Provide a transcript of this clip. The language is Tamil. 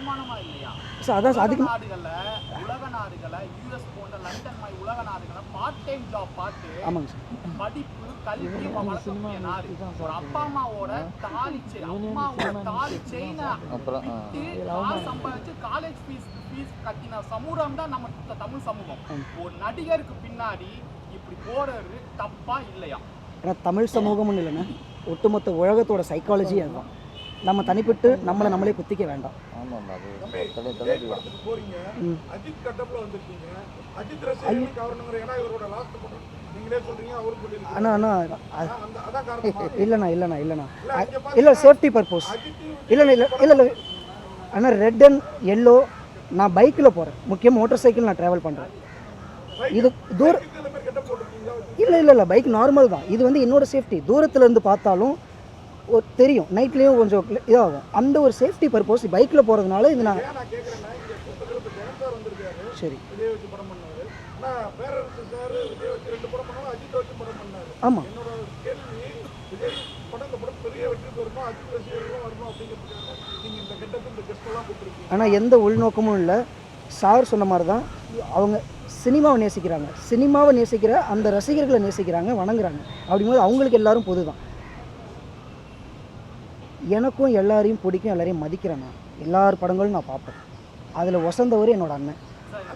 அவமானமா இல்லையா? சார் அதான் அதுக்கு உலக நாடுகள்ல யுஎஸ் போன்ற லண்டன் மாதிரி உலக நாடுகள்ல பார்ட் டைம் ஜாப் பார்த்து ஆமாங்க சார் படிப்பு கல்வி வளர்க்கக்கூடிய நாடு. ஒரு அப்பா அம்மாவோட தாலி செயினை காசு சம்பாதிச்சு காலேஜ் ஃபீஸ் கட்டின சமூகம் தான் நம்ம தமிழ் சமூகம். ஒரு நடிகருக்கு பின்னாடி இப்படி போறது தப்பா இல்லையா? ஏன்னா தமிழ் சமூகம்னு இல்லைன்னா ஒட்டுமொத்த உலகத்தோட சைக்காலஜி அதுதான். நம்ம தனிப்பட்டு நம்மளே குத்திக்க வேண்டாம். அண்ணா இல்லைண்ணா இல்லை சேஃப்டி பர்பஸ் இல்லை அண்ணா ரெட் அண்ட் எல்லோ நான் பைக்கில் போகிறேன், முக்கியம் மோட்டார் சைக்கிள் நான் ட்ராவல் பண்ணுறேன். இது இல்லை பைக் நார்மல் தான். இது வந்து என்னோட சேஃப்டி. தூரத்தில் இருந்து பார்த்தாலும் தெரியும், நைட்லேயும் கொஞ்சம் இதாகும். அந்த ஒரு சேஃப்டி பர்பஸ் பைக்கில் போகிறதுனால இது நான் சரி ஆமாம். ஆனால் எந்த உள்நோக்கமும் இல்லை. சார் சொன்ன மாதிரி தான் அவங்க சினிமாவை நேசிக்கிறாங்க, சினிமாவை நேசிக்கிற அந்த ரசிகர்களை நேசிக்கிறாங்க, வணங்குறாங்க. அப்படிங்கும்போது அவங்களுக்கு எல்லாரும் பொது தான். எனக்கும் எல்லாரையும் பிடிக்கும், எல்லாரையும் மதிக்கிறேன். நான் எல்லார் படங்களும் நான் பார்ப்பேன். அதில் வசந்தவர் என்னோட அண்ணன்.